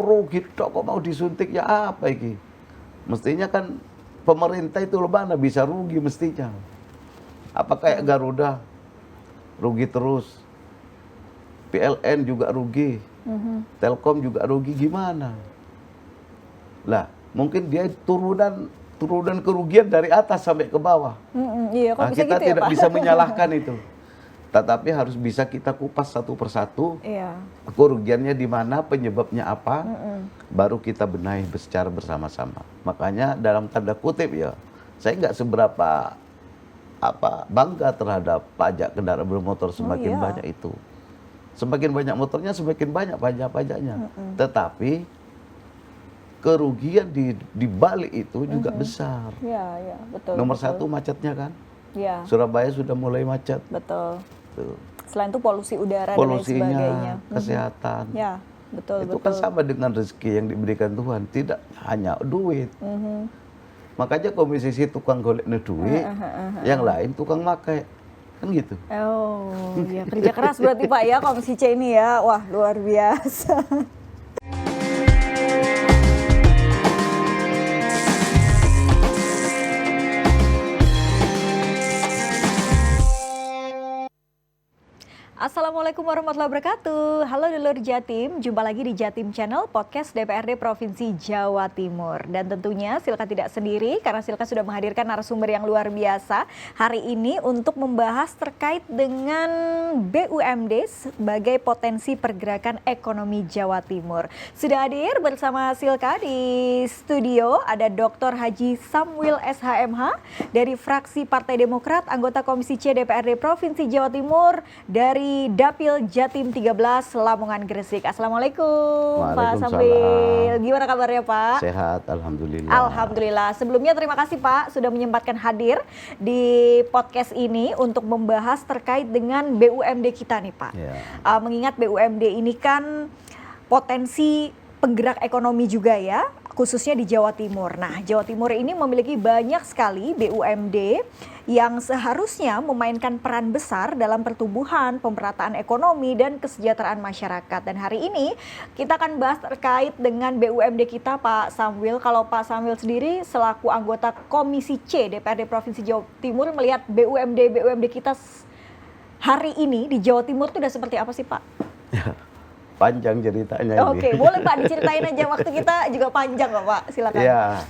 rugi tok kok mau disuntik ya apa iki? Mestinya kan pemerintah itu mana bisa rugi mestinya. Apa kayak Garuda rugi terus, PLN juga rugi, Telkom juga rugi, gimana? Lah, mungkin dia turunan kerugian dari atas sampai ke bawah. Iya, kok Nah, bisa kita gitu ya, tidak Pak? bisa menyalahkan itu. Tetapi harus bisa kita kupas satu persatu, Iya. kerugiannya di mana, penyebabnya apa, baru kita benahi secara bersama-sama. Makanya dalam tanda kutip ya, saya nggak seberapa bangga terhadap pajak kendaraan bermotor semakin banyak itu. Semakin banyak motornya, semakin banyak pajaknya. Tetapi kerugian di balik itu juga besar. Iya, betul. Nomor betul. satu macetnya kan. Iya. Surabaya sudah mulai macet. Betul. Tuh. Selain itu polusi udara Polusinya, dan lain sebagainya. kesehatan. Ya, betul. Itu kan sama dengan rezeki yang diberikan Tuhan, tidak hanya duit. Makanya komisi tukang golek duit, yang lain tukang makai. Kan gitu. Oh, ya kerja keras berarti Pak ya Komisi C ini ya. Wah, luar biasa. Assalamualaikum warahmatullahi wabarakatuh. Halo dulur Jatim, jumpa lagi di Jatim Channel Podcast DPRD Provinsi Jawa Timur. Dan tentunya Silka tidak sendiri karena Silka sudah menghadirkan narasumber yang luar biasa hari ini untuk membahas terkait dengan BUMD sebagai potensi pergerakan ekonomi Jawa Timur. Sudah hadir bersama Silka di studio ada Dr. Haji Samuel SHMH dari fraksi Partai Demokrat, anggota Komisi C DPRD Provinsi Jawa Timur dari Dapil Jatim 13 Lamongan Gresik. Assalamualaikum Pak Samuel. Gimana kabarnya Pak? Sehat, alhamdulillah. Alhamdulillah. Sebelumnya terima kasih Pak sudah menyempatkan hadir di podcast ini untuk membahas terkait dengan BUMD kita nih Pak. Ya. Mengingat BUMD ini kan potensi penggerak ekonomi juga ya, khususnya di Jawa Timur. Nah, Jawa Timur ini memiliki banyak sekali BUMD yang seharusnya memainkan peran besar dalam pertumbuhan, pemerataan ekonomi, dan kesejahteraan masyarakat. Dan hari ini kita akan bahas terkait dengan BUMD kita Pak Samuel. Kalau Pak Samuel sendiri selaku anggota Komisi C DPRD Provinsi Jawa Timur melihat BUMD kita hari ini di Jawa Timur itu udah seperti apa sih Pak? Ya, panjang ceritanya ini. Oke, boleh Pak diceritain aja, waktu kita juga panjang kok Pak, silakan. Ya,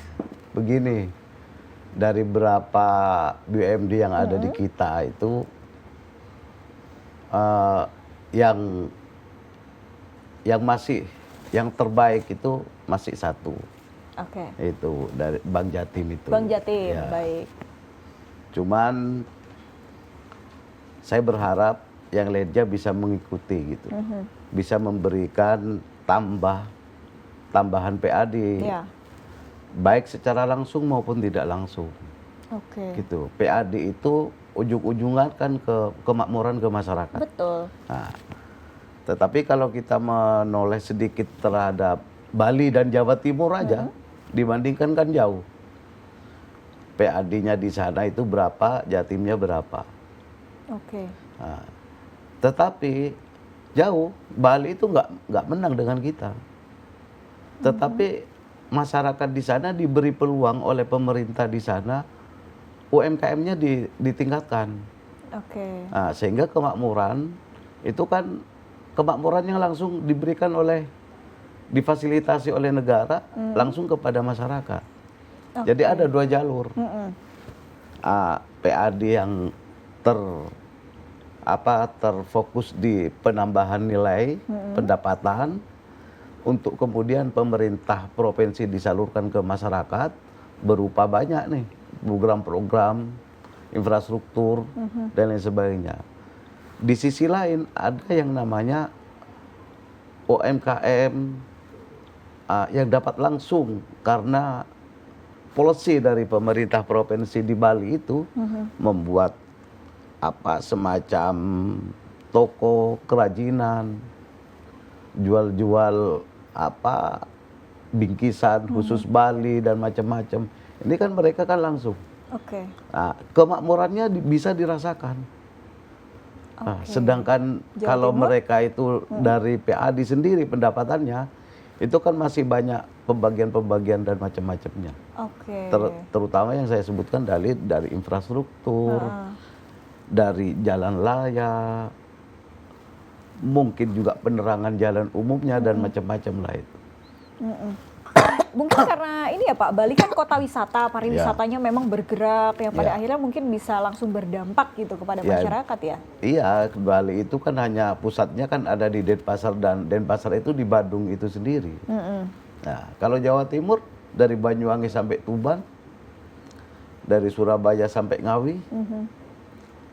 begini, dari berapa BUMD yang ada di kita itu, yang terbaik itu masih satu. Oke. Itu dari Bank Jatim itu. Bank Jatim, Ya. baik. Cuman saya berharap yang lainnya bisa mengikuti gitu, bisa memberikan tambahan PAD, Ya. baik secara langsung maupun tidak langsung. Oke. Gitu. PAD itu ujung-ujungan kan kemakmuran ke masyarakat. Betul. Nah, tetapi kalau kita menoleh sedikit terhadap Bali dan Jawa Timur aja, dibandingkan kan jauh. PAD-nya di sana itu berapa, Jatimnya berapa. Oke. Nah, tetapi jauh, Bali itu nggak menang dengan kita. Tetapi masyarakat di sana diberi peluang oleh pemerintah di sana, UMKM-nya ditingkatkan. Oke. Nah, sehingga kemakmuran itu kan kemakmuran yang langsung diberikan difasilitasi oleh negara langsung kepada masyarakat. Jadi ada dua jalur. PAD yang terfokus di penambahan nilai pendapatan untuk kemudian pemerintah provinsi disalurkan ke masyarakat berupa banyak nih program-program infrastruktur dan lain sebagainya. Di sisi lain ada yang namanya UMKM yang dapat langsung karena policy dari pemerintah provinsi di Bali itu membuat semacam toko kerajinan, jual-jual bingkisan khusus Bali dan macam-macam. Ini kan mereka kan langsung. Oke. Nah, kemakmurannya bisa dirasakan. Nah, sedangkan Jawa kalau Timur? mereka itu dari PAD sendiri pendapatannya Itu kan masih banyak pembagian-pembagian dan macam-macamnya. Oke. Terutama yang saya sebutkan dari infrastruktur, Heeh. dari jalan raya, mungkin juga penerangan jalan umumnya dan macam-macam lah itu. Mm-mm. Mungkin karena ini ya Pak, Bali kan kota wisata, pariwisatanya memang bergerak yang pada Ya. akhirnya mungkin bisa langsung berdampak gitu kepada Ya. masyarakat ya. Iya, Bali itu kan hanya pusatnya kan ada di Denpasar, dan Denpasar itu di Badung itu sendiri. Mm-mm. Nah, kalau Jawa Timur dari Banyuwangi sampai Tuban, dari Surabaya sampai Ngawi, Mhm.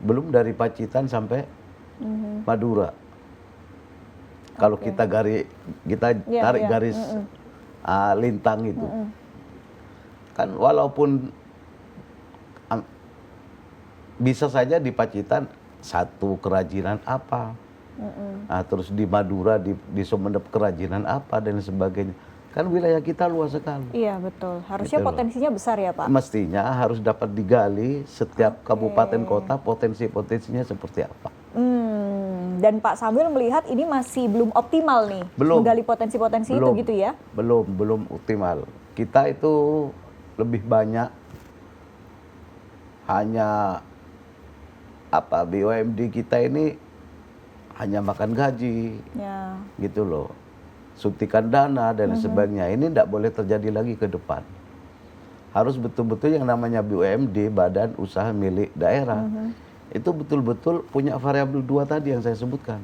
belum dari Pacitan sampai Mhm. Madura. Kalau Oke. kita Iya, tarik iya. garis Mm-mm. lintang itu, Mm-mm. kan walaupun am- bisa saja di Pacitan satu kerajinan apa, Mm-mm. terus di Madura di Sumeneb kerajinan apa dan sebagainya. Kan wilayah kita luas sekali. Iya betul, harusnya Gitu loh. potensinya besar ya Pak. Mestinya harus dapat digali setiap kabupaten kota potensi-potensinya seperti apa. Dan Pak Samuel melihat ini masih belum optimal nih, Belum. menggali potensi-potensi itu Belum. gitu ya? Belum optimal. Kita itu lebih banyak hanya BUMD kita ini hanya makan gaji, Ya. gitu loh. Suntikan dana dan sebagainya. Ini tidak boleh terjadi lagi ke depan. Harus betul-betul yang namanya BUMD, Badan Usaha Milik Daerah, itu betul-betul punya variabel 2 tadi yang saya sebutkan.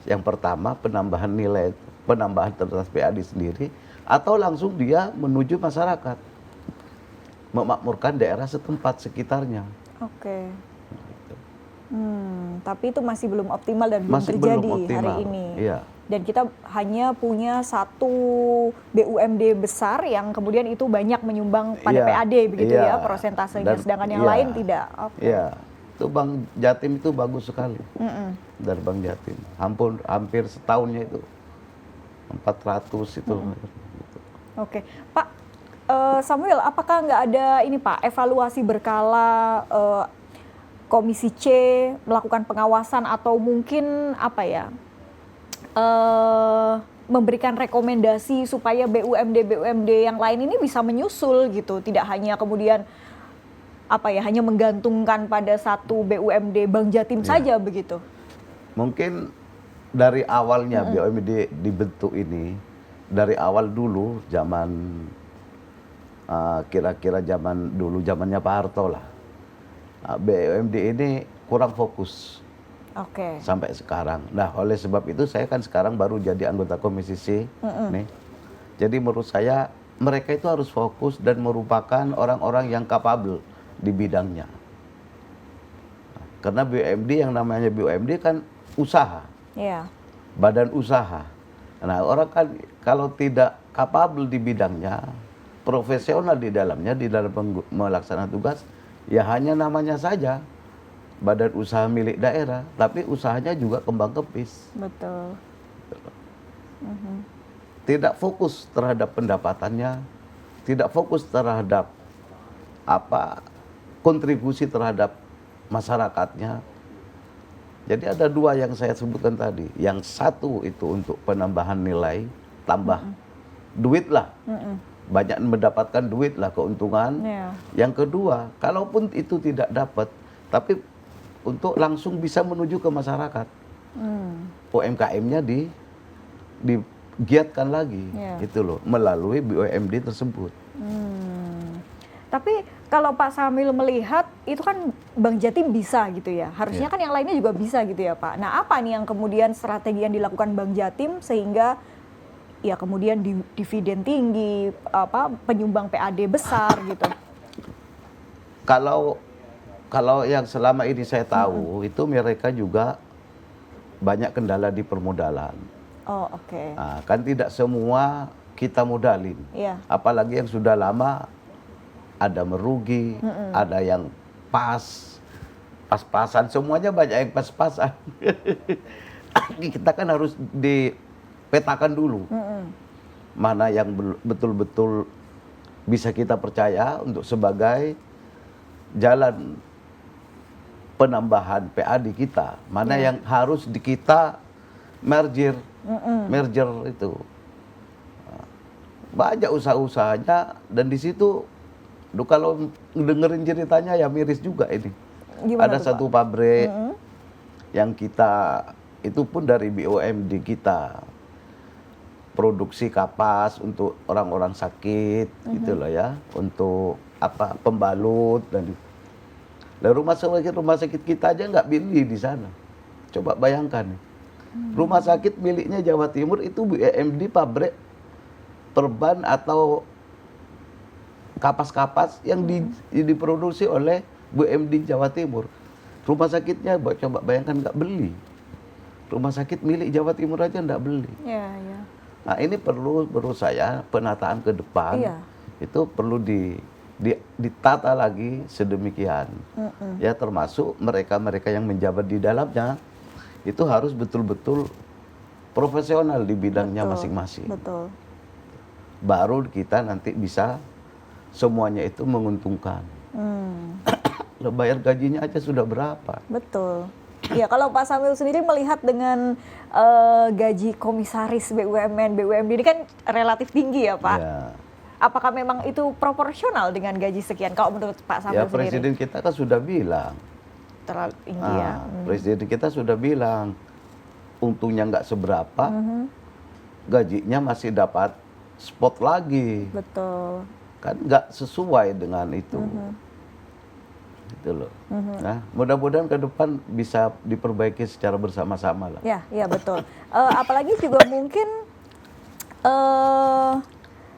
Yang pertama penambahan nilai, penambahan terhadap PAD sendiri, atau langsung dia menuju masyarakat, memakmurkan daerah setempat sekitarnya. Oke. Tapi itu masih belum optimal dan belum Masih terjadi belum optimal. hari ini. Iya. Dan kita hanya punya satu BUMD besar yang kemudian itu banyak menyumbang pada Iya, PAD begitu iya. ya prosentasenya, Dan- sedangkan yang iya. lain tidak. Oke. Iya, itu Bang Jatim itu bagus sekali. Mm-mm. Dari Bang Jatim. Hampir setahunnya itu 400 itu. Oke, Pak Samuel, apakah nggak ada ini Pak evaluasi berkala, Komisi C melakukan pengawasan atau mungkin apa ya, memberikan rekomendasi supaya BUMD yang lain ini bisa menyusul gitu, tidak hanya kemudian apa ya, hanya menggantungkan pada satu BUMD Bang Jatim saja begitu. Mungkin dari awalnya BUMD dibentuk ini, dari awal dulu zaman kira-kira zaman dulu zamannya Pak Harto lah, BUMD ini kurang fokus Oke. sampai sekarang. Nah, oleh sebab itu saya kan sekarang baru jadi anggota Komisi C nih. Jadi menurut saya mereka itu harus fokus dan merupakan orang-orang yang kapabel di bidangnya. Karena BUMD, yang namanya BUMD kan usaha, Iya. badan usaha. Nah, orang kan kalau tidak kapabel di bidangnya, profesional di dalamnya, di dalam melaksanakan tugas, ya hanya namanya saja badan usaha milik daerah, tapi usahanya juga kembang kepis. Betul. Tidak fokus terhadap pendapatannya, tidak fokus terhadap kontribusi terhadap masyarakatnya. Jadi ada 2 yang saya sebutkan tadi. Yang satu itu untuk penambahan nilai, tambah duit lah. Banyak mendapatkan duit lah, keuntungan. Iya. Yang kedua, kalaupun itu tidak dapat, tapi untuk langsung bisa menuju ke masyarakat. UMKM-nya digiatkan lagi, Iya. itu loh, melalui BUMD tersebut. Tapi kalau Pak Samuel melihat itu kan Bang Jatim bisa gitu ya. Harusnya Iya. kan yang lainnya juga bisa gitu ya Pak. Nah apa nih yang kemudian strategi yang dilakukan Bang Jatim sehingga ya kemudian dividen tinggi, penyumbang PAD besar gitu. Kalau yang selama ini saya tahu, itu mereka juga banyak kendala di permodalan. Oh oke. Nah, kan tidak semua kita modalin. Iya. Apalagi yang sudah lama, ada merugi, ada yang pas-pasan, semuanya banyak yang pas-pasan. Kita kan harus dipetakan dulu. Mana yang betul-betul bisa kita percaya untuk sebagai jalan penambahan PAD kita, mana yang harus kita merger itu. banyak usaha-usahanya, dan di situ kalau dengerin ceritanya ya miris juga ini. Gimana Ada tuh, satu Pak? pabrik Mm-mm. yang kita, itu pun dari BUMD kita, produksi kapas untuk orang-orang sakit gitu loh ya, untuk apa, pembalut dan rumah sakit kita aja nggak beli di sana. Coba bayangkan, rumah sakit miliknya Jawa Timur itu BUMD, pabrik perban atau kapas-kapas yang diproduksi oleh BUMD Jawa Timur. Rumah sakitnya coba bayangkan nggak beli. Rumah sakit milik Jawa Timur aja nggak beli. Iya, iya. Nah ini perlu, menurut saya, penataan ke depan. Iya. Itu perlu ditata lagi sedemikian. Ya, termasuk mereka-mereka yang menjabat di dalamnya itu harus betul-betul profesional di bidangnya Betul, masing-masing. betul. Baru kita nanti bisa semuanya itu menguntungkan. Lo bayar gajinya aja sudah berapa? Betul. Ya, kalau Pak Samil sendiri melihat dengan gaji komisaris BUMN, BUMD ini kan relatif tinggi ya, Pak. Ya. Apakah memang itu proporsional dengan gaji sekian? Kalau menurut Pak Samil Ya, sendiri? presiden kita kan sudah bilang. Terlalu tinggi ya. Presiden kita sudah bilang, untungnya nggak seberapa, gajinya masih dapat spot lagi. Betul. Kan nggak sesuai dengan itu. Gitu loh. Nah, mudah-mudahan ke depan bisa diperbaiki secara bersama-sama lah. Ya, ya betul. Apalagi juga mungkin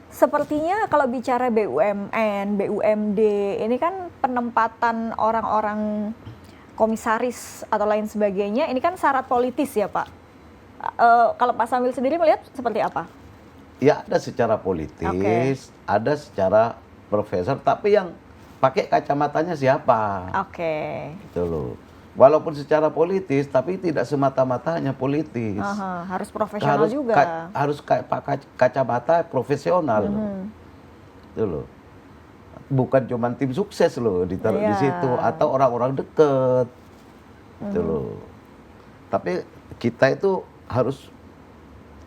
sepertinya kalau bicara BUMN, BUMD, ini kan penempatan orang-orang komisaris atau lain sebagainya, ini kan syarat politis ya, Pak. Kalau Pak Samil sendiri melihat seperti apa? Ya, ada secara politis, Oke. ada secara profesor, tapi yang pakai kacamatanya siapa? Oke. Gitu loh. Walaupun secara politis, tapi tidak semata-mata hanya politis. Aha, harus profesional juga. Harus pakai kacamata profesional. Gitu loh. Bukan cuma tim sukses loh ditaruh di situ, atau orang-orang deket. Gitu loh. Tapi kita itu harus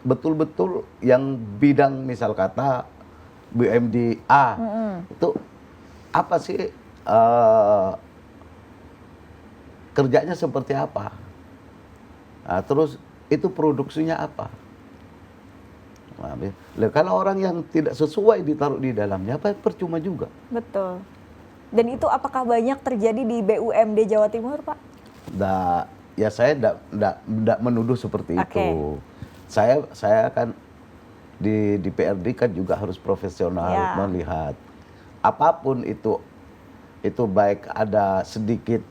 betul-betul yang bidang, misal kata BUMD A, itu apa sih, kerjanya seperti apa, nah, terus itu produksinya apa. Nah, kalau orang yang tidak sesuai ditaruh di dalamnya, apa percuma juga. Betul. Dan itu apakah banyak terjadi di BUMD Jawa Timur, Pak? Ya saya tidak menuduh seperti itu. Saya kan di PRD kan juga harus profesional melihat apapun itu baik ada sedikit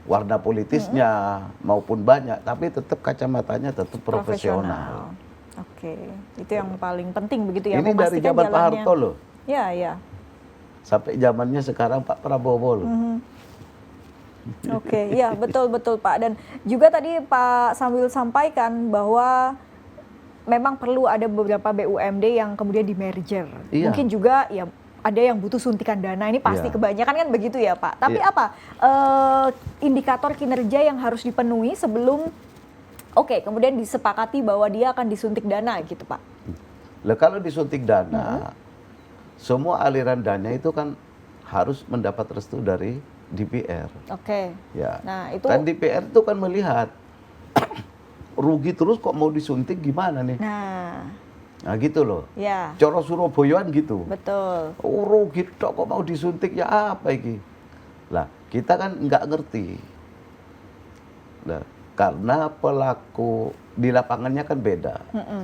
warna politisnya maupun banyak, tapi tetap kacamatanya tetap profesional. Oke, itu yang paling penting begitu ya. Ini dari zaman Pak Harto loh. Ya, ya. Sampai zamannya sekarang Pak Prabowo loh. Oke, ya betul Pak. Dan juga tadi Pak Sambil sampaikan bahwa memang perlu ada beberapa BUMD yang kemudian di merger. Iya. Mungkin juga ya ada yang butuh suntikan dana, ini pasti kebanyakan kan begitu ya Pak. Tapi apa indikator kinerja yang harus dipenuhi sebelum kemudian disepakati bahwa dia akan disuntik dana gitu Pak? Lah kalau disuntik dana, semua aliran dana itu kan harus mendapat restu dari DPR. Oke. Ya. Nah, itu kan DPR itu kan melihat rugi terus kok mau disuntik gimana nih? Nah gitu loh. Ya. Coro Surabayaan gitu. Betul. Oh, rugi kok mau disuntik, ya apa iki? Lah, kita kan nggak ngerti. Nah, karena pelaku di lapangannya kan beda.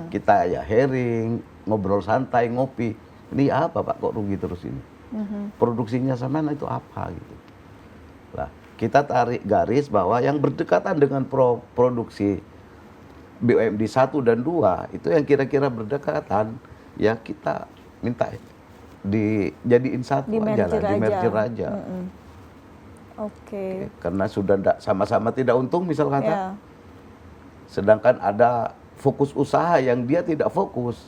Kita ya hearing, ngobrol santai, ngopi. Ini apa Pak kok rugi terus ini? Produksinya sama itu apa gitu. Lah, kita tarik garis bahwa yang berdekatan dengan produksi BUMD 1 dan 2 itu yang kira-kira berdekatan, ya kita minta dijadiin satu aja lah, di merger aja. Oke. Karena sudah sama-sama tidak untung misal kata. Ya. Sedangkan ada fokus usaha yang dia tidak fokus.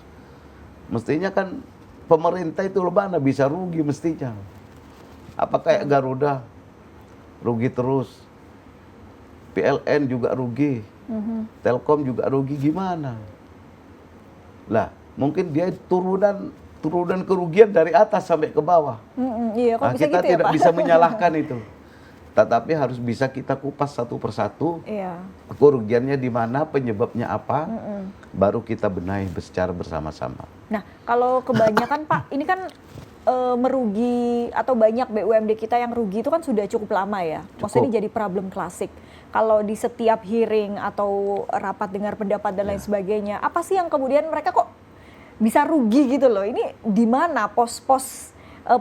Mestinya kan pemerintah itu mana bisa rugi mestinya. Apa kayak Garuda rugi terus, PLN juga rugi, Telkom juga rugi, gimana? Lah mungkin dia turunan kerugian dari atas sampai ke bawah. Iya, kok Nah, bisa kita gitu ya, tidak Pak? bisa menyalahkan itu. Tetapi harus bisa kita kupas satu persatu Iya. kerugiannya di mana, penyebabnya apa, baru kita benahi secara bersama-sama. Nah, kalau kebanyakan Pak, ini kan merugi atau banyak BUMD kita yang rugi itu kan sudah cukup lama ya. Maksudnya ini jadi problem klasik. Kalau di setiap hearing atau rapat dengar pendapat dan lain sebagainya, apa sih yang kemudian mereka kok bisa rugi gitu loh? Ini di mana pos-pos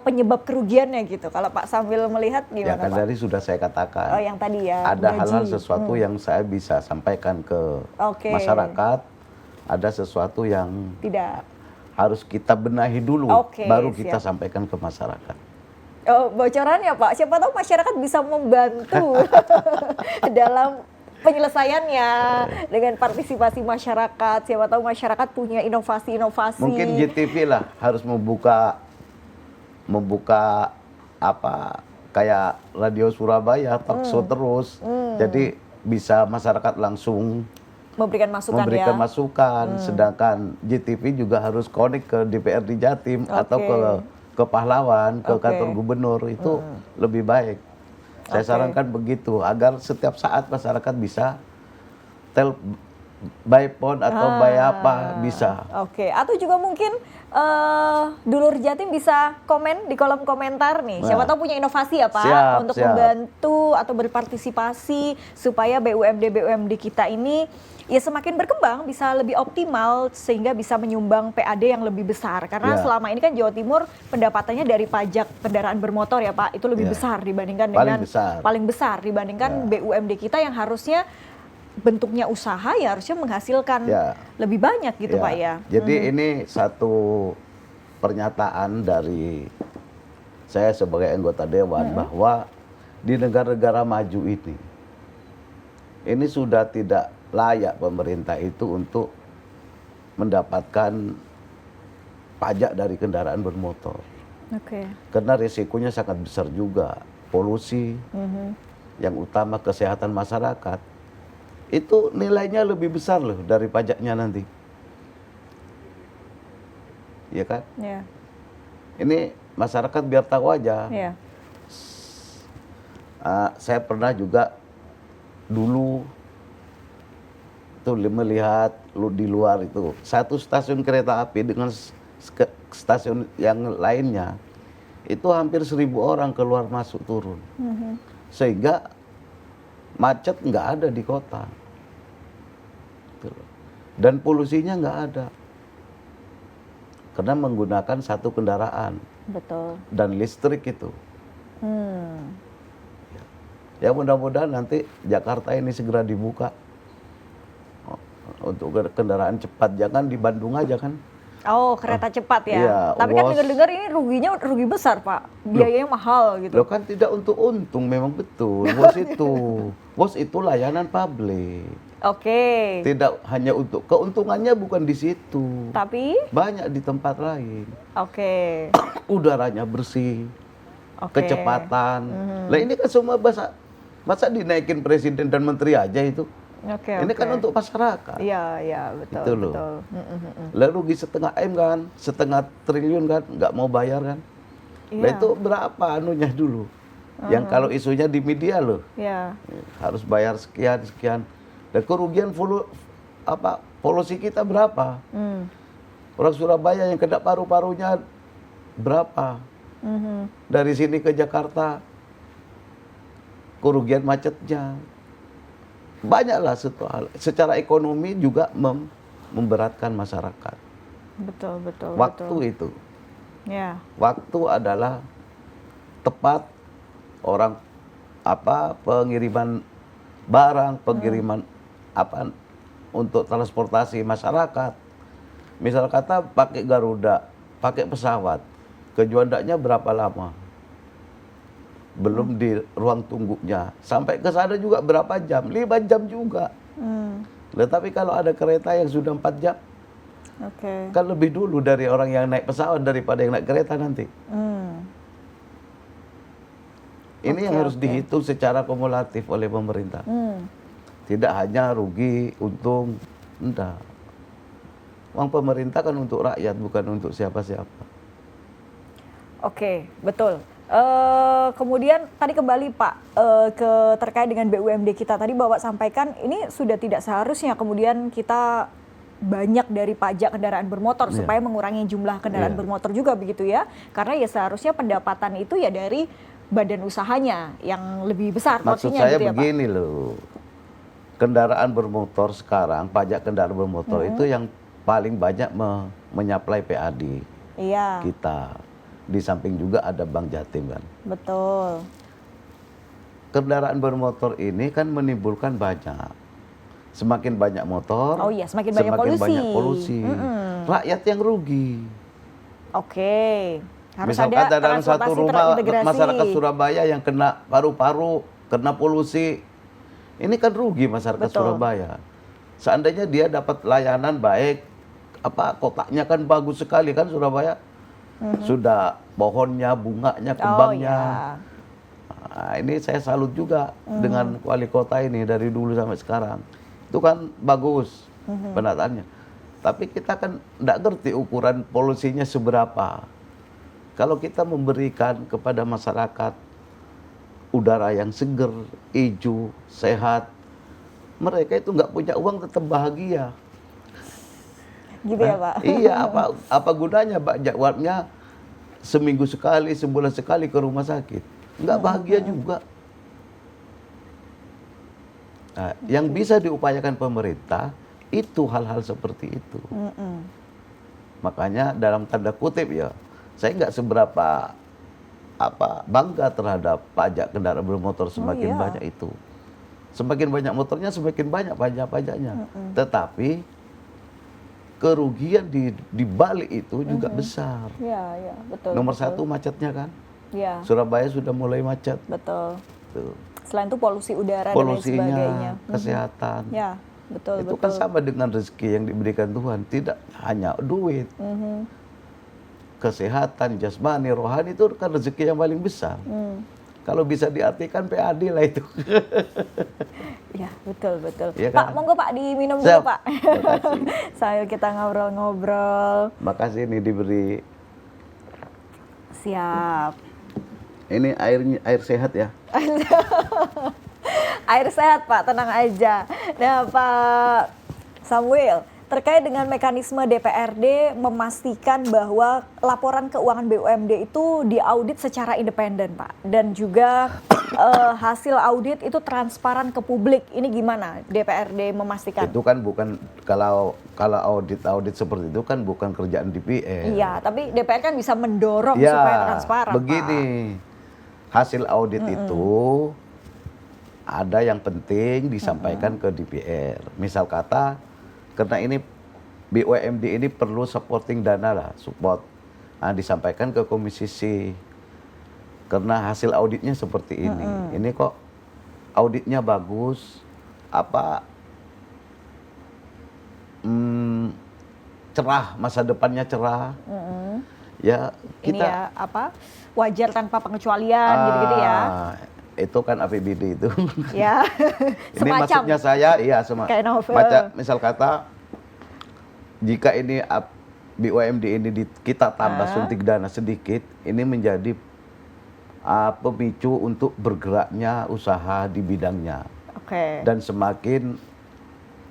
penyebab kerugiannya gitu? Kalau Pak sambil melihat Ya gimana kan Pak? tadi sudah saya katakan. Oh, yang tadi ya, Ada gaji. hal-hal sesuatu yang saya bisa sampaikan ke Oke. masyarakat. Ada sesuatu yang Tidak. harus kita benahi dulu, Oke, baru kita siap. sampaikan ke masyarakat. Oh, bocorannya Pak, siapa tahu masyarakat bisa membantu dalam penyelesaiannya dengan partisipasi masyarakat. Siapa tahu masyarakat punya inovasi-inovasi. Mungkin JTV lah harus membuka apa kayak Radio Surabaya talk show terus. Jadi bisa masyarakat langsung memberikan masukan memberikan ya. masukan, sedangkan JTV juga harus connect ke DPRD Jatim atau ke Pahlawan, ke kantor gubernur, itu lebih baik. Saya sarankan begitu agar setiap saat masyarakat bisa by phone atau by apa bisa. Oke, atau juga mungkin dulur Jatim bisa komen di kolom komentar nih. Siapa tahu punya inovasi ya Pak Siap, untuk siap. membantu atau berpartisipasi supaya BUMD kita ini ya semakin berkembang, bisa lebih optimal sehingga bisa menyumbang PAD yang lebih besar. Karena Ya. selama ini kan Jawa Timur pendapatannya dari pajak kendaraan bermotor ya Pak, itu lebih Ya. besar dibandingkan Paling dengan besar. paling besar dibandingkan BUMD kita yang harusnya bentuknya usaha ya harusnya menghasilkan Ya. lebih banyak gitu Pak ya. Jadi ini satu pernyataan dari saya sebagai anggota dewan bahwa di negara-negara maju ini sudah tidak layak pemerintah itu untuk mendapatkan pajak dari kendaraan bermotor. Oke. Karena risikonya sangat besar juga. Polusi, yang utama kesehatan masyarakat, itu nilainya lebih besar loh dari pajaknya nanti. Iya kan? Ya. Ini masyarakat biar tahu aja. Ya. Saya pernah juga dulu tuh melihat di luar itu satu stasiun kereta api dengan stasiun yang lainnya itu hampir 1.000 orang keluar masuk turun, sehingga macet nggak ada di kota dan polusinya nggak ada karena menggunakan satu kendaraan Betul. dan listrik itu. Ya mudah-mudahan nanti Jakarta ini segera dibuka untuk kendaraan cepat, jangan di Bandung aja kan. Oh, kereta cepat ya. Iya, Tapi kan dengar-dengar ini ruginya rugi besar, Pak. Biayanya mahal gitu. Loh kan tidak untuk untung, memang betul. Bos itu layanan publik. Oke. Tidak hanya untuk keuntungannya, bukan di situ. Tapi Banyak di tempat lain. oke. Udaranya bersih, Oke. kecepatan. Lah ini kan semua masa dinaikin presiden dan menteri aja itu. Oke. Ini kan untuk masyarakat. Iya, iya, betul, Itu loh. betul. Lalu rugi 1,5 M kan, 1,5 triliun kan, nggak mau bayar kan. Nah Iya. itu berapa anunya dulu? Yang kalau isunya di media loh, Iya. harus bayar sekian. Dan kerugian polusi kita berapa? Orang Surabaya yang kena paru-parunya berapa? Dari sini ke Jakarta, kerugian macetnya. Banyaklah secara ekonomi juga memberatkan masyarakat. Betul, betul, Waktu betul. itu. Ya. Waktu adalah tepat orang pengiriman barang, pengiriman untuk transportasi masyarakat. Misal kata pakai Garuda, pakai pesawat, ke Juandanya berapa lama? Belum di ruang tunggunya. Sampai ke sana juga berapa jam? 5 jam juga. Tetapi kalau ada kereta yang sudah 4 jam, Oke. kan lebih dulu dari orang yang naik pesawat daripada yang naik kereta nanti. Ini yang harus dihitung secara kumulatif oleh pemerintah. Tidak hanya rugi, untung, enggak. Uang pemerintah kan untuk rakyat, bukan untuk siapa-siapa. Oke, betul. Kemudian tadi kembali Pak ke terkait dengan BUMD kita tadi Bapak sampaikan ini sudah tidak seharusnya kemudian kita banyak dari pajak kendaraan bermotor Iya. supaya mengurangi jumlah kendaraan Iya. bermotor juga begitu ya. Karena ya seharusnya pendapatan itu ya dari badan usahanya yang lebih besar Maksud porsinya saya gitu ya Pak. begini loh, kendaraan bermotor sekarang, pajak kendaraan bermotor itu yang paling banyak menyaplai PAD Iya, kita. Di samping juga ada Bank Jatim kan. betul. Kendaraan bermotor ini kan menimbulkan banyak. Semakin banyak motor, Oh iya, semakin banyak polusi. Rakyat yang rugi. Oke. Harus Misalkan ada dalam satu transportasi rumah terintegrasi. masyarakat Surabaya yang kena paru-paru, kena polusi, ini kan rugi masyarakat Betul. Surabaya. Seandainya dia dapat layanan baik, kotaknya kan bagus sekali kan Surabaya, sudah pohonnya, bunganya, kembangnya. Oh, ya. Nah, ini saya salut juga dengan wali kota ini dari dulu sampai sekarang. Itu kan bagus penataannya. Tapi kita kan tidak ngerti ukuran polusinya seberapa. Kalau kita memberikan kepada masyarakat udara yang seger, hijau, sehat, mereka itu nggak punya uang tetap bahagia. Gitu ya Pak. Iya, apa gunanya jadwalnya seminggu sekali, sebulan sekali ke rumah sakit, nggak bahagia juga. Nah, yang bisa diupayakan pemerintah itu hal-hal seperti itu. Makanya dalam tanda kutip ya, saya nggak seberapa bangga terhadap pajak kendaraan bermotor semakin iya. banyak itu. Semakin banyak motornya, semakin banyak pajaknya. Tetapi kerugian di balik itu juga besar. Iya, betul. Nomor betul. satu macetnya kan, Iya, Surabaya sudah mulai macet. betul. Tuh. Selain itu polusi udara dan lain sebagainya. Polusinya, kesehatan. Ya, betul. Itu betul. kan sama dengan rezeki yang diberikan Tuhan, tidak hanya duit. Kesehatan, jasmani, rohani itu kan rezeki yang paling besar. Kalau bisa diartikan PAD lah itu. Ya, betul. Iya Pak, kan? monggo Pak diminum Siap. dulu Pak. Makasih. Sambil kita ngobrol-ngobrol. Makasih ini diberi. Siap. Ini air sehat ya. Air sehat Pak, tenang aja. Nah Pak Samuel, terkait dengan mekanisme DPRD memastikan bahwa laporan keuangan BUMD itu diaudit secara independen Pak. Dan juga hasil audit itu transparan ke publik. Ini gimana DPRD memastikan? Itu kan bukan, kalau audit seperti itu kan bukan kerjaan DPR. Iya, tapi DPR kan bisa mendorong Ya, supaya transparan begini. Hasil audit itu ada yang penting disampaikan ke DPR. Misal kata, karena ini BUMD ini perlu supporting dana lah, support. Nah, disampaikan ke Komisi C. Karena hasil auditnya seperti ini. Ini kok auditnya bagus, cerah, masa depannya cerah. Ya, Ini kita ya wajar tanpa pengecualian gitu-gitu ya. Itu kan APBD itu. Ya. Ini maksudnya saya, iya kayak novel. misal kata, jika ini BUMD ini kita tambah suntik dana sedikit, ini menjadi pemicu untuk bergeraknya usaha di bidangnya. Oke. Dan semakin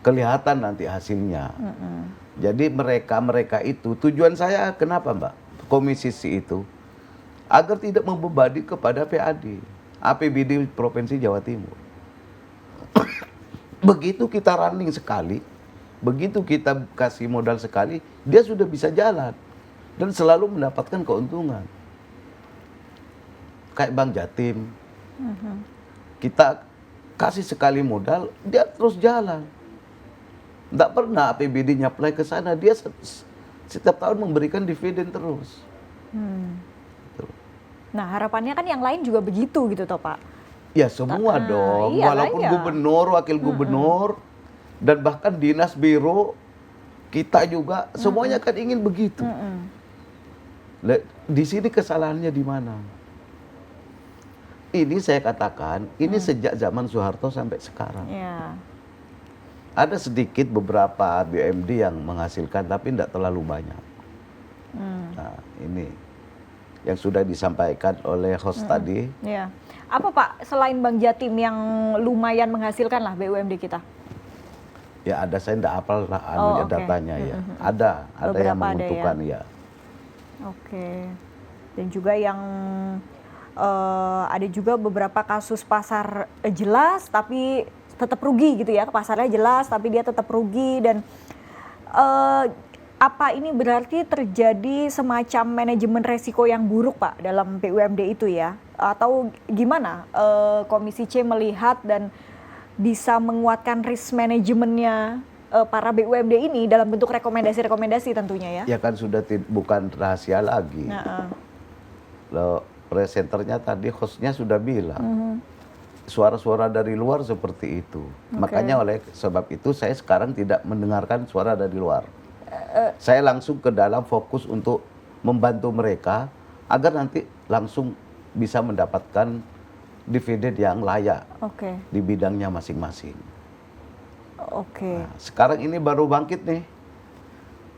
kelihatan nanti hasilnya. Jadi mereka itu, tujuan saya kenapa Mbak? Komisi C itu, agar tidak membebani kepada PAD, APBD Provinsi Jawa Timur. Begitu kita running sekali, begitu kita kasih modal sekali, dia sudah bisa jalan dan selalu mendapatkan keuntungan. Kayak Bank Jatim, kita kasih sekali modal, dia terus jalan. Tidak pernah APBD nyaplai ke sana, dia setiap tahun memberikan dividen terus. Nah harapannya kan yang lain juga begitu gitu toh Pak. Ya semua dong, iyalah walaupun ya. gubernur, wakil gubernur, dan bahkan dinas biro, kita juga semuanya kan ingin begitu. Di sini kesalahannya di mana? Ini saya katakan, ini sejak zaman Soeharto sampai sekarang. Ya. Ada sedikit beberapa BUMD yang menghasilkan, tapi tidak terlalu banyak. Nah, ini yang sudah disampaikan oleh host tadi. Ya. Apa Pak, selain Bank Jatim yang lumayan menghasilkan lah BUMD kita? Ya ada, saya tidak hafal lah Oh, oke. datanya ya. Ada yang Beberapa ada ya? menguntungkan ya. Oke. Dan juga yang ada juga beberapa kasus pasar jelas tapi tetap rugi gitu ya. Pasarnya jelas tapi dia tetap rugi dan apa ini berarti terjadi semacam manajemen resiko yang buruk Pak dalam BUMD itu ya? Atau gimana Komisi C melihat dan bisa menguatkan risk manajemennya para BUMD ini dalam bentuk rekomendasi-rekomendasi tentunya ya? Ya kan sudah bukan rahasia lagi. Nah, Loh, presenternya tadi hostnya sudah bilang. Suara-suara dari luar seperti itu. Makanya oleh sebab itu saya sekarang tidak mendengarkan suara dari luar. Saya langsung ke dalam fokus untuk membantu mereka agar nanti langsung bisa mendapatkan dividen yang layak Oke. di bidangnya masing-masing. Oke. Nah, sekarang ini baru bangkit nih.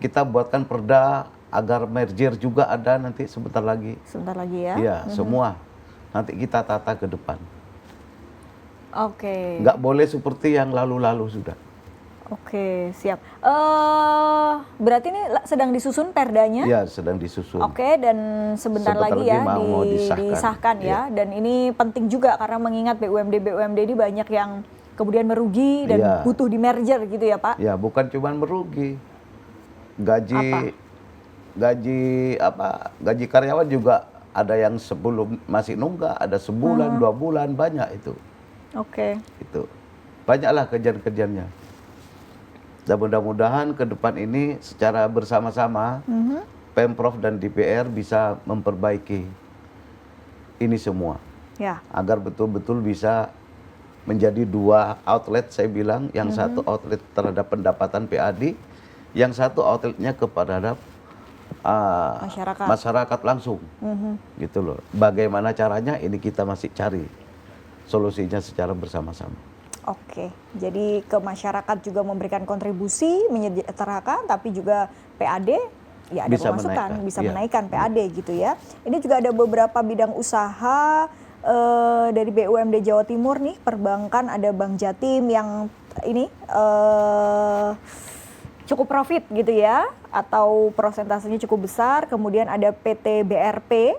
Kita buatkan perda agar merger juga ada nanti sebentar lagi. Sebentar lagi ya. Iya, semua. Nanti kita tata ke depan. Oke. Nggak boleh seperti yang lalu-lalu sudah. Oke, siap. Berarti ini sedang disusun perdanya? Iya, sedang disusun. Oke, dan sebentar lagi ya mau disahkan ya. Dan ini penting juga karena mengingat BUMD ini banyak yang kemudian merugi dan butuh di merger gitu ya Pak? Ya, bukan cuma merugi. Gaji karyawan juga ada yang sebelum masih nunggak, ada sebulan, 2 bulan, banyak itu. Oke. Itu. Banyaklah kerjaan-kerjaannya. Dan mudah-mudahan ke depan ini secara bersama-sama Pemprov dan DPR bisa memperbaiki ini semua. Ya. Agar betul-betul bisa menjadi 2 outlet saya bilang, yang satu outlet terhadap pendapatan PAD, yang satu outletnya kepada masyarakat langsung. Gitu loh. Bagaimana caranya ini kita masih cari solusinya secara bersama-sama. Oke, jadi ke masyarakat juga memberikan kontribusi, menyejahterakan, tapi juga PAD ya ada Bisa pemasukan, menaikkan, bisa iya. menaikkan PAD gitu ya. Ini juga ada beberapa bidang usaha dari BUMD Jawa Timur nih, perbankan ada Bank Jatim yang ini cukup profit gitu ya, atau prosentasenya cukup besar. Kemudian ada PT BRP,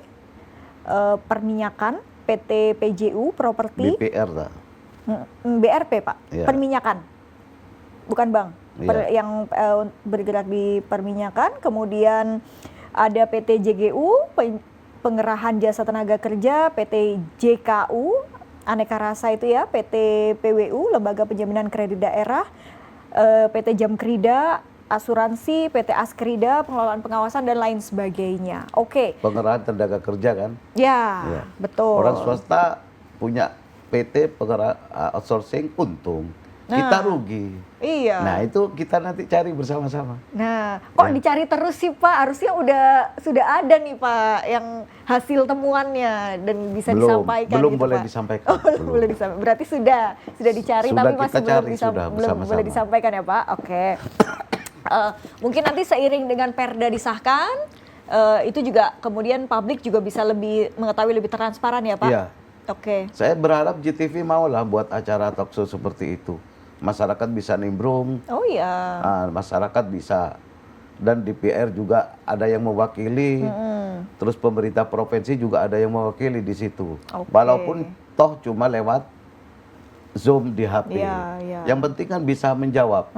perminyakan, PT PJU, properti. BPR lah. BRP Pak, Iya. perminyakan, bukan bank, Iya. yang bergerak di perminyakan. Kemudian ada PT JGU, pengerahan jasa tenaga kerja, PT JKU, aneka rasa itu ya, PT PWU, lembaga penjaminan kredit daerah, PT Jamkrida, asuransi, PT Askrida, pengelolaan pengawasan dan lain sebagainya. Oke. Pengerahan tenaga kerja kan. Ya, Iya. betul. Orang swasta punya PT outsourcing untung, kita rugi. Iya. Nah itu kita nanti cari bersama-sama. Nah, kok dicari terus sih Pak? Harusnya sudah ada nih Pak yang hasil temuannya dan bisa disampaikan belum gitu, boleh Pak. disampaikan. Oh, belum boleh disampaikan. Berarti sudah dicari Sudah tapi kita masih cari, sudah belum bersama-sama. boleh disampaikan ya Pak. Oke. Mungkin nanti seiring dengan Perda disahkan, itu juga kemudian publik juga bisa lebih mengetahui lebih transparan ya Pak. Iya. Oke. Saya berharap GTV maulah buat acara talk show seperti itu. Masyarakat bisa nimbrung, Oh iya. masyarakat bisa, dan DPR juga ada yang mewakili, terus pemerintah provinsi juga ada yang mewakili di situ. Oke. Walaupun toh cuma lewat Zoom di HP. Iya, iya. Yang penting kan bisa menjawab,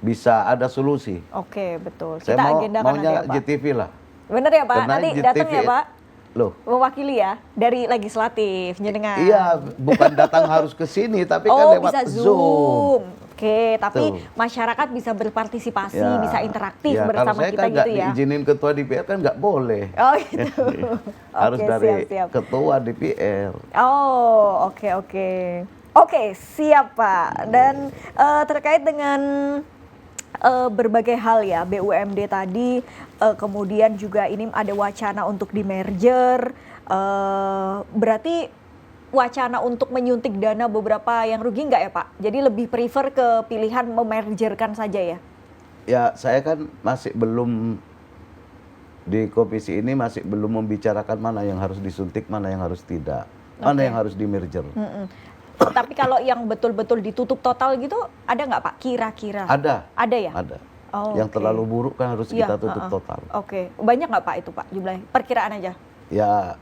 bisa ada solusi. Oke, betul. Saya Kita agendakan maunya nanti ya Pak. GTV lah. Bener ya Pak? Karena Nanti GTV datang ya Pak? Loh, Mewakili ya dari legislatif jenengan. iya, bukan datang harus ke sini, tapi kan Oh, lewat bisa Zoom. Oke, tapi Tuh. masyarakat bisa berpartisipasi, Ya. bisa interaktif Ya, bersama kalau saya kita kan nggak gitu ya. diizinin ketua DPR kan nggak boleh. Oh gitu. Harus Oke, dari siap. ketua DPR. Oh, oke. Oke, siap Pak. Dan terkait dengan berbagai hal ya, BUMD tadi, kemudian juga ini ada wacana untuk di merger, berarti wacana untuk menyuntik dana beberapa yang rugi nggak ya Pak? Jadi lebih prefer ke pilihan memergerkan saja ya? Ya, saya kan masih belum di komisi ini masih belum membicarakan mana yang harus disuntik, mana yang harus tidak, mana Oke. yang harus di merger. Tapi kalau yang betul-betul ditutup total gitu, ada nggak Pak kira-kira? Ada, Ada ya? ada. Oh, Yang oke. terlalu buruk kan harus Iya, kita tutup heeh. total. Oke, banyak nggak Pak itu Pak jumlahnya? Perkiraan aja. Ya,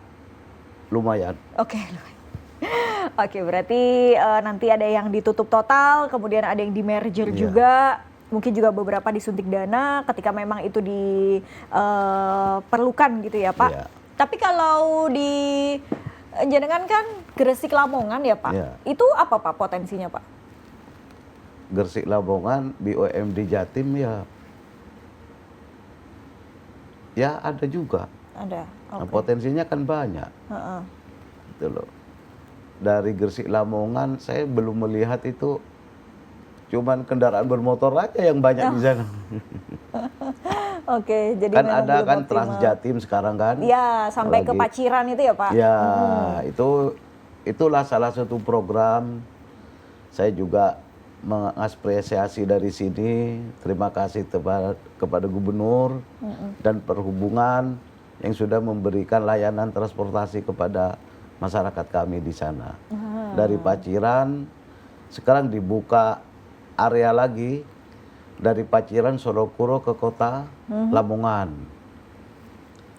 lumayan. Oke. Oke, berarti nanti ada yang ditutup total, kemudian ada yang di merger Iya. juga, mungkin juga beberapa disuntik dana ketika memang itu diperlukan gitu ya Pak. Iya. Tapi kalau di jenengan kan Gresik Lamongan ya Pak, Iya. itu apa Pak potensinya Pak? Gresik Lamongan, BUMD Jatim ya ada juga. Ada. Nah, Oke. potensinya kan banyak. Heeh. Gitu loh. Dari Gresik Lamongan saya belum melihat itu, cuman kendaraan bermotor aja yang banyak di sana. Oke, jadi Kan memang ada belum kan optimal. Trans Jatim sekarang kan. Ya, sampai ke Lagi. Paciran itu ya Pak? Ya, itulah salah satu program. Saya juga mengapresiasi dari sini. Terima kasih kepada Gubernur dan Perhubungan yang sudah memberikan layanan transportasi kepada masyarakat kami di sana. Dari Paciran, sekarang dibuka area lagi dari Paciran Sorokuro ke kota Lamongan.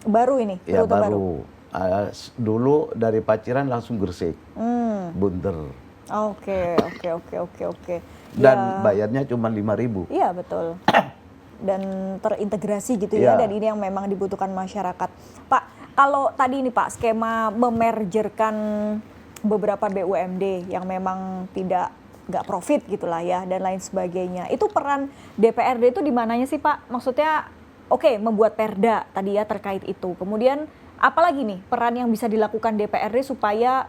Baru ini? Ya rute baru. Dulu dari Paciran langsung Gresik, Hmm. Bunter. Oke. Dan Ya, bayarnya cuma 5.000. iya betul. Dan terintegrasi gitu ya, Iya. dan ini yang memang dibutuhkan masyarakat. Pak, kalau tadi ini Pak, skema memergerkan beberapa BUMD yang memang nggak profit gitulah ya, dan lain sebagainya. Itu peran DPRD itu di mananya sih Pak? Maksudnya, oke, membuat perda tadi ya terkait itu. Kemudian, apalagi nih peran yang bisa dilakukan DPRD supaya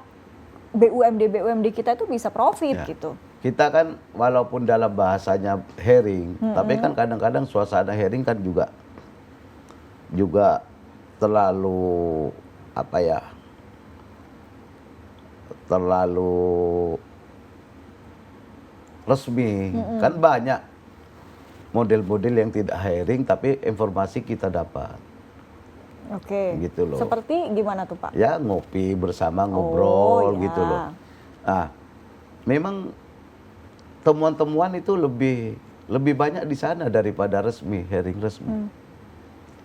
BUMD kita itu bisa profit Ya. gitu? Kita kan walaupun dalam bahasanya hearing, tapi kan kadang-kadang suasana hearing kan juga terlalu apa ya? Terlalu resmi. Kan banyak model-model yang tidak hearing tapi informasi kita dapat. Oke. Gitu loh. Seperti gimana tuh Pak? Ya ngopi bersama, ngobrol ya. gitu loh. Nah, memang temuan-temuan itu lebih banyak di sana daripada hearing resmi.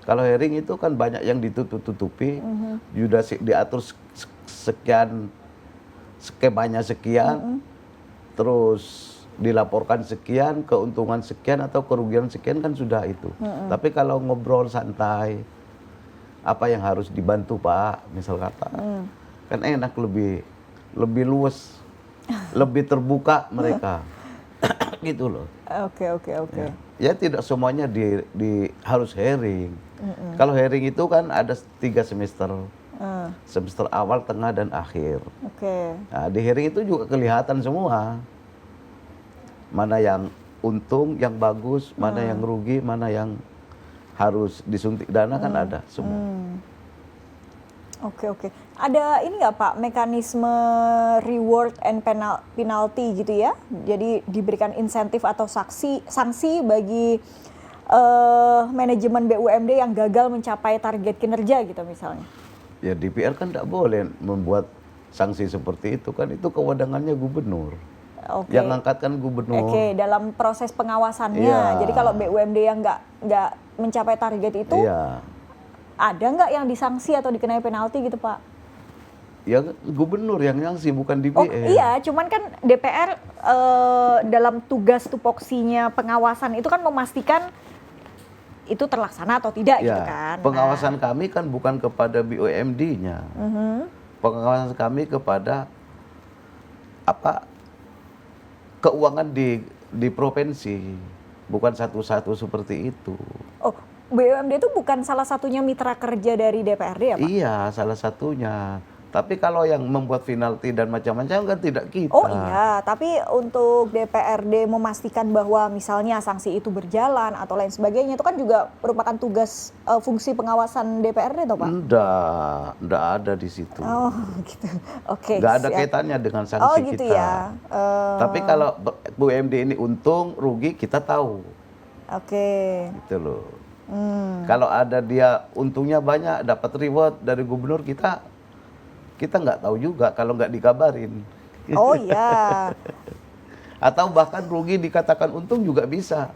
Kalau hearing itu kan banyak yang ditutup-tutupi, sudah diatur sekian, skemanya sekian, terus dilaporkan sekian, keuntungan sekian atau kerugian sekian kan sudah itu. Tapi kalau ngobrol santai, apa yang harus dibantu Pak, misal kata, kan enak, lebih luas, lebih terbuka mereka. Gitu loh. Oke. Ya tidak semuanya harus hearing. Kalau hearing itu kan ada 3 semester. Semester awal, tengah, dan akhir. Oke. Nah, di hearing itu juga kelihatan semua. Mana yang untung, yang bagus, mana yang rugi, mana yang harus disuntik dana kan ada semua. Oke. Ada ini nggak Pak, mekanisme reward and penalty gitu ya? Jadi diberikan insentif atau sanksi bagi manajemen BUMD yang gagal mencapai target kinerja gitu misalnya? Ya DPR kan tidak boleh membuat sanksi seperti itu, kan itu kewenangannya gubernur. Oke. Yang ngangkat kan gubernur. Oke, dalam proses pengawasannya. Iya. Jadi kalau BUMD yang nggak mencapai target itu, Iya. ada nggak yang disanksi atau dikenai penalti gitu Pak? Ya gubernur yang sanksi, bukan DPR. Oh iya, cuman kan DPR dalam tugas tupoksinya pengawasan itu kan memastikan itu terlaksana atau tidak gitu Ya, kan. pengawasan kami kan bukan kepada BUMD-nya. Pengawasan kami kepada keuangan di provinsi, bukan satu-satu seperti itu. Oh, BUMD itu bukan salah satunya mitra kerja dari DPRD ya Pak? Iya, salah satunya. Tapi kalau yang membuat penalti dan macam-macam kan tidak kita. Oh iya, tapi untuk DPRD memastikan bahwa misalnya sanksi itu berjalan atau lain sebagainya itu kan juga merupakan tugas fungsi pengawasan DPRD toh Pak? Enggak ada di situ. Oh gitu, oke. Nggak ada siap. kaitannya dengan sanksi Oh gitu kita. ya. Tapi kalau BUMD ini untung, rugi kita tahu. Oke. Gitu loh. Kalau ada dia untungnya banyak, dapat reward dari gubernur kita nggak tahu juga kalau nggak dikabarin. Oh iya. Atau bahkan rugi dikatakan untung juga bisa.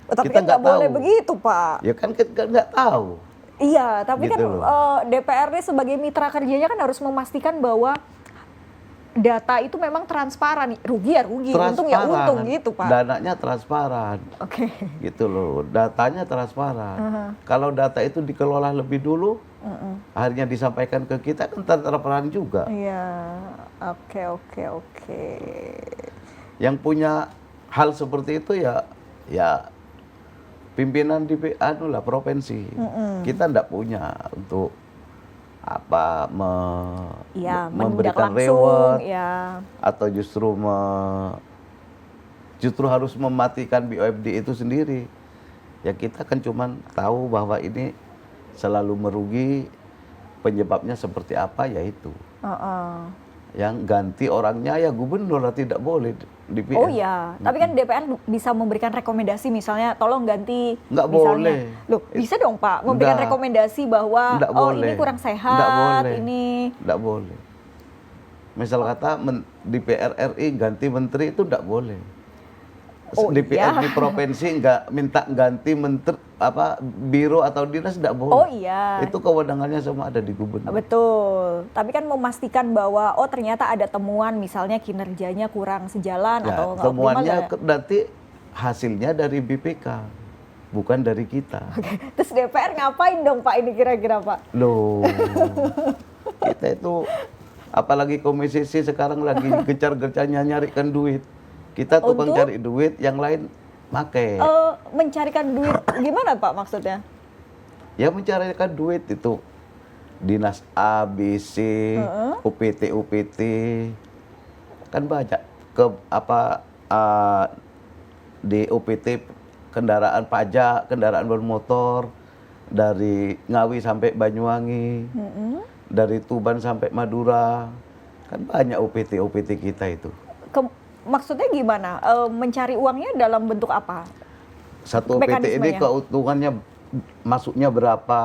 Oh, tapi Kita kan nggak nggak boleh tahu. begitu Pak. Ya kan kita nggak tahu. Iya, tapi Gitu kan loh. DPRD sebagai mitra kerjanya kan harus memastikan bahwa data itu memang transparan. Rugi ya rugi, untung ya untung gitu Pak. Dananya transparan. Oke. Gitu loh, datanya transparan. Kalau data itu dikelola lebih dulu, akhirnya disampaikan ke kita kan transparan juga. Iya, oke. Yang punya hal seperti itu ya pimpinan di provinsi. Kita enggak punya untuk apa Iya, menindak memberikan langsung, reward ya. atau justru harus mematikan BUMD itu sendiri. Ya kita kan cuman tahu bahwa ini selalu merugi, penyebabnya seperti apa ya itu. Yang ganti orangnya ya gubernur, tidak boleh DPR. Oh iya, tapi kan DPR bisa memberikan rekomendasi misalnya tolong ganti Nggak misalnya. boleh. Loh, bisa dong Pak memberikan Nggak. rekomendasi bahwa Nggak oh boleh. ini kurang Nggak sehat, boleh. ini Nggak boleh. Misal kata DPR RI ganti menteri itu nggak boleh. Oh, DPR iya. di provinsi nggak minta ganti menteri biro atau dinas nggak boleh. Oh iya. Itu kewenangannya semua ada di gubernur. Betul, tapi kan memastikan bahwa oh ternyata ada temuan misalnya kinerjanya kurang sejalan Ya, atau nggak temuannya optimal ya. nanti hasilnya dari BPK, bukan dari kita. Terus DPR ngapain dong Pak ini kira-kira Pak? Loh, kita itu apalagi Komisi C sekarang lagi gencar-gencarnya nyarikan duit. Kita tukang Untuk? cari duit, yang lain make. Mencarikan duit gimana Pak maksudnya? Ya mencarikan duit itu dinas A, B, C, UPT, kan banyak di UPT kendaraan pajak, kendaraan bermotor dari Ngawi sampai Banyuwangi, dari Tuban sampai Madura, kan banyak UPT kita itu. Maksudnya gimana? Mencari uangnya dalam bentuk apa? Satu UPT ini Mekanismenya? keuntungannya masuknya berapa,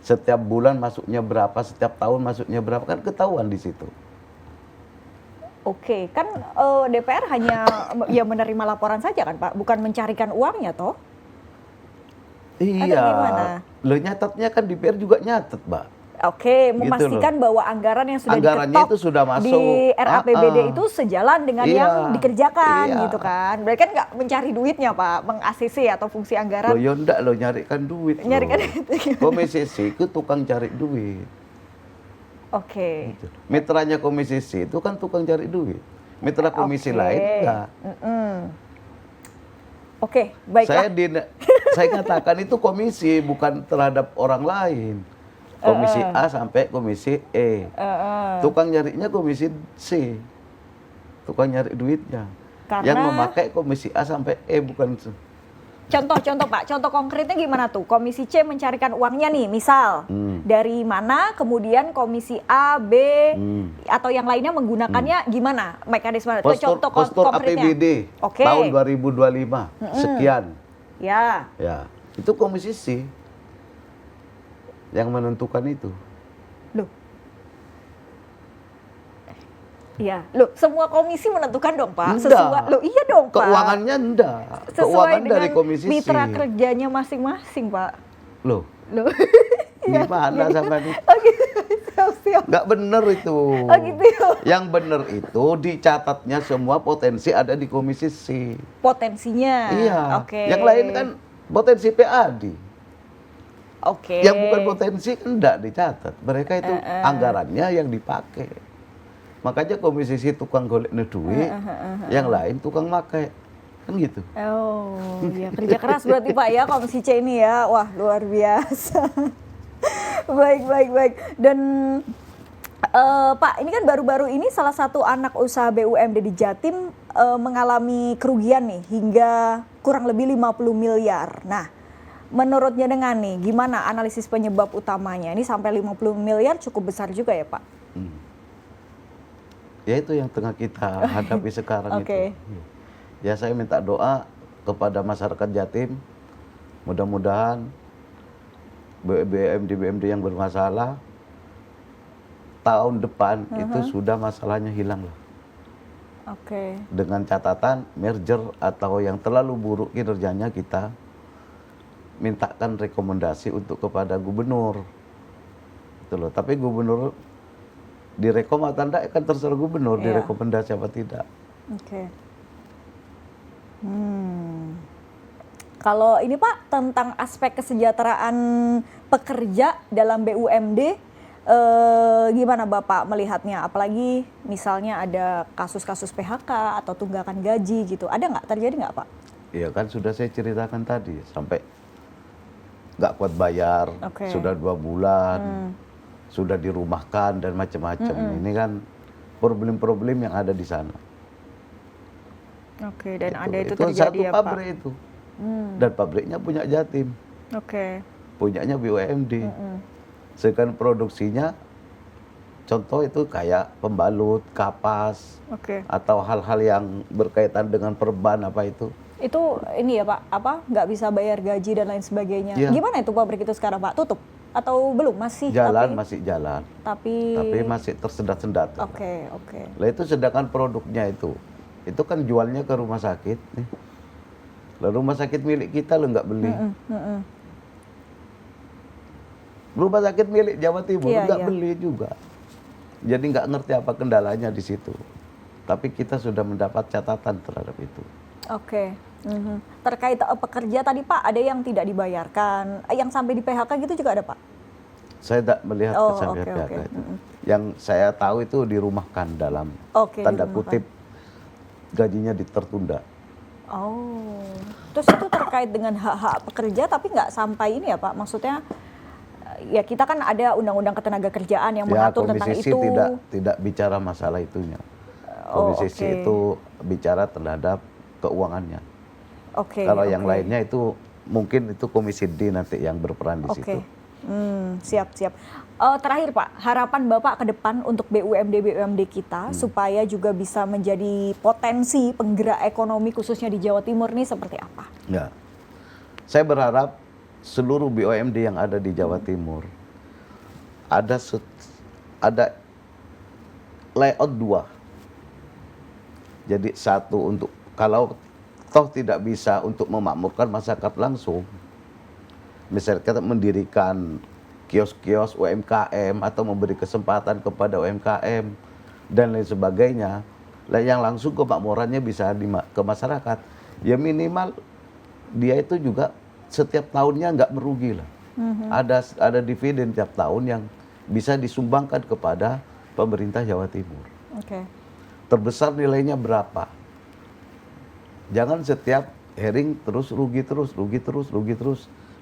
setiap bulan masuknya berapa, setiap tahun masuknya berapa, kan ketahuan di situ. Oke, kan DPR hanya ya menerima laporan saja kan Pak, bukan mencarikan uangnya toh? Iya, gimana? lo nyatetnya kan DPR juga nyatet, Mbak. Oke, memastikan bahwa anggaran yang sudah Anggarannya diketok itu sudah masuk. di RAPBD itu sejalan dengan Iya, yang dikerjakan iya. gitu kan. Berarti kan nggak mencari duitnya Pak, meng-ACC atau fungsi Lo anggaran. ya enggak, lo nyarikan duit. Nyarikan lo. duit. Komisi C itu tukang cari duit. Oke. Gitu. Mitranya Komisi C itu kan tukang cari duit. Mitra komisi Oke. lain enggak. Oke, baiklah. Saya katakan itu komisi, bukan terhadap orang lain. Komisi A sampai komisi E. Tukang nyarinya komisi C. Tukang nyari duitnya. Karena- Yang memakai komisi A sampai E, bukan. Contoh Pak, contoh konkretnya gimana tuh? Komisi C mencarikan uangnya nih, misal dari mana, kemudian Komisi A, B, atau yang lainnya menggunakannya gimana mekanisme? Postur Konkretnya. APBD Oke. tahun 2025 sekian. Ya, Ya, itu komisi C yang menentukan itu. loh. Iya, loh semua komisi menentukan dong Pak. Enggak. Loh iya dong Pak. Keuangannya enggak. Sesuai Keuangan dengan dari komisi C. mitra kerjanya masing-masing Pak. Loh, Loh. gimana sama ini? Oh gitu, siap-siap. Nggak bener itu. Oh gitu ya. Yang bener itu dicatatnya semua potensi ada di komisi C. Potensinya. Iya. Oke. Yang lain kan potensi PAD. Oke. Yang bukan potensi kan enggak dicatat. Mereka itu anggarannya yang dipakai. Makanya komisi C tukang golek duit, yang lain tukang makai. Kan gitu. Oh, ya kerja keras berarti Pak ya Komisi C ini ya. Wah, luar biasa. Baik. Dan Pak, ini kan baru-baru ini salah satu anak usaha BUMD di Jatim mengalami kerugian nih hingga kurang lebih 50 miliar. Nah, menurutnya dengan nih, gimana analisis penyebab utamanya? Ini sampai 50 miliar cukup besar juga ya, Pak? Hmm. Ya itu yang tengah kita hadapi sekarang Oke. itu. Ya saya minta doa kepada masyarakat Jatim, mudah-mudahan BUMD yang bermasalah tahun depan itu sudah masalahnya hilang lah. Oke. Dengan catatan merger atau yang terlalu buruk kinerjanya kita mintakan rekomendasi untuk kepada gubernur. Gitu loh. Tapi gubernur direkom atau enggak kan terserah gubernur Iya. direkomendasi apa tidak. Oke. Kalau ini Pak, tentang aspek kesejahteraan pekerja dalam BUMD, gimana Bapak melihatnya? Apalagi misalnya ada kasus-kasus PHK atau tunggakan gaji gitu. Ada nggak? Terjadi nggak Pak? Iya kan sudah saya ceritakan tadi sampai nggak kuat bayar, Oke. sudah 2 bulan, sudah dirumahkan dan macam-macam. Ini kan problem-problem yang ada di sana. Oke, dan Gitu. ada itu Itu terjadi satu ya Pak? pabrik itu. Dan pabriknya punya Jatim, Oke. punyanya BUMD. Sedangkan produksinya, contoh itu kayak pembalut, kapas, Oke. atau hal-hal yang berkaitan dengan perban apa itu. Itu ini ya Pak, apa nggak bisa bayar gaji dan lain sebagainya. Iya. Gimana itu pabrik itu sekarang Pak? Tutup? Atau belum? Masih? Jalan tapi, masih jalan, tapi masih tersendat-sendat. Oke, oke. Lah itu sedangkan produknya itu kan jualnya ke rumah sakit nih. Lah rumah sakit milik kita lo nggak beli. Rumah sakit milik Jawa Timur Iya, nggak iya. beli juga. Jadi nggak ngerti apa kendalanya di situ. Tapi kita sudah mendapat catatan terhadap itu. Oke. Terkait pekerja tadi Pak, ada yang tidak dibayarkan, yang sampai di PHK gitu juga ada Pak? Saya tidak melihat Oh, sampai oke, PHK oke. itu. Yang saya tahu itu dirumahkan dalam Oke, tanda dirumahkan. kutip gajinya tertunda. Oh, terus itu terkait dengan hak-hak pekerja tapi nggak sampai ini ya Pak? Maksudnya ya kita kan ada undang-undang ketenaga kerjaan yang Ya mengatur tentang Komisi C itu. tidak bicara masalah itunya. Oh, Komisi C oke. itu bicara terhadap keuangannya. Oke. Kalau yang oke. lainnya itu mungkin itu Komisi D nanti yang berperan di Oke. situ. Siap, siap. Terakhir Pak, harapan Bapak ke depan untuk BUMD kita supaya juga bisa menjadi potensi penggerak ekonomi khususnya di Jawa Timur nih seperti apa? Ya. Saya berharap seluruh BUMD yang ada di Jawa Timur ada layout 2. Jadi satu untuk kalau toh tidak bisa untuk memakmurkan masyarakat langsung, misalnya kita mendirikan kios-kios UMKM atau memberi kesempatan kepada UMKM dan lain sebagainya, yang langsung kemakmurannya bisa ke masyarakat. Ya minimal dia itu juga setiap tahunnya nggak merugi lah. Ada dividen tiap tahun yang bisa disumbangkan kepada pemerintah Jawa Timur. Oke. Terbesar nilainya berapa? Jangan setiap hearing terus rugi terus.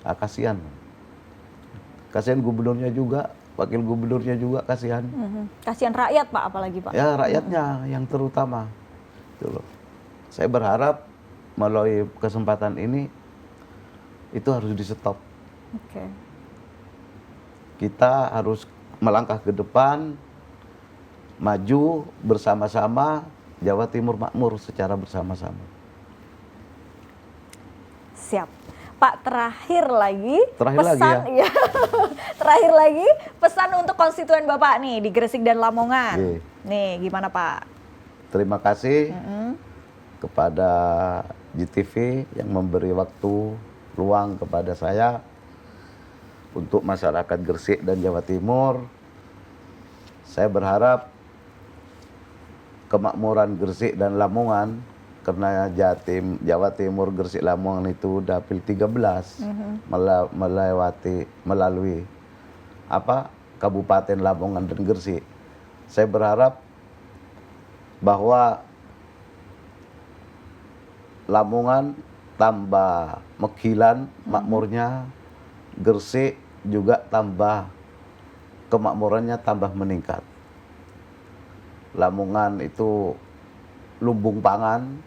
Ah, kasihan. Kasihan gubernurnya juga, wakil gubernurnya juga kasihan. Kasihan rakyat Pak, apalagi Pak. Ya rakyatnya yang terutama. Itu loh. Saya berharap melalui kesempatan ini itu harus di stop. Oke. Kita harus melangkah ke depan, maju bersama-sama, Jawa Timur makmur secara bersama-sama. Siap. Pak, terakhir lagi Terakhir lagi pesan ya? iya. Terakhir lagi pesan untuk konstituen Bapak nih di Gresik dan Lamongan. Iya. Nih, gimana Pak? Terima kasih kepada GTV yang memberi waktu luang kepada saya untuk masyarakat Gresik dan Jawa Timur. Saya berharap kemakmuran Gresik dan Lamongan, karena Jawa Timur, Gresik, Lamongan itu dapil 13 melalui Kabupaten Lamongan dan Gresik. Saya berharap bahwa Lamongan tambah mekilan makmurnya, Gresik juga tambah kemakmurannya tambah meningkat. Lamongan itu lumbung pangan,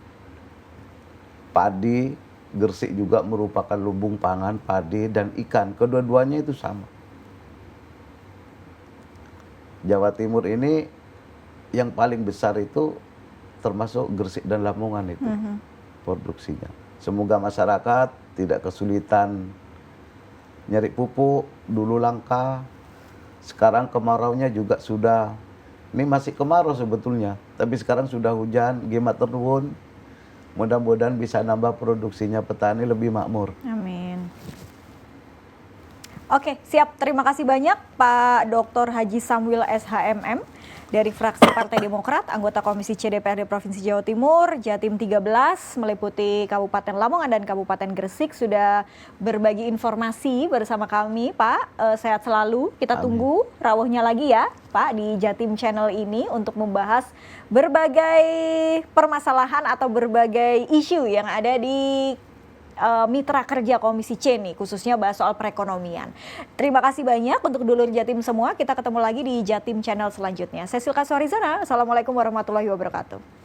padi, Gresik juga merupakan lumbung pangan, padi, dan ikan. Kedua-duanya itu sama. Jawa Timur ini yang paling besar itu termasuk Gresik dan Lamongan itu produksinya. Semoga masyarakat tidak kesulitan nyari pupuk, dulu langka, sekarang kemaraunya juga sudah, ini masih kemarau sebetulnya, tapi sekarang sudah hujan, gemat turun. Mudah-mudahan bisa nambah produksinya petani lebih makmur. Amin. Oke, siap. Terima kasih banyak Pak Dr. Haji Samuel SHMM dari fraksi Partai Demokrat, anggota Komisi C DPRD Provinsi Jawa Timur, Jatim 13, meliputi Kabupaten Lamongan dan Kabupaten Gresik, sudah berbagi informasi bersama kami, Pak. Sehat selalu. Kita tunggu rawuhnya lagi ya, Pak, di Jatim Channel ini untuk membahas berbagai permasalahan atau berbagai isu yang ada di mitra kerja Komisi C nih, khususnya bahas soal perekonomian. Terima kasih banyak untuk dulur Jatim semua. Kita ketemu lagi di Jatim Channel selanjutnya. Saya Silka Suharizana. Assalamualaikum warahmatullahi wabarakatuh.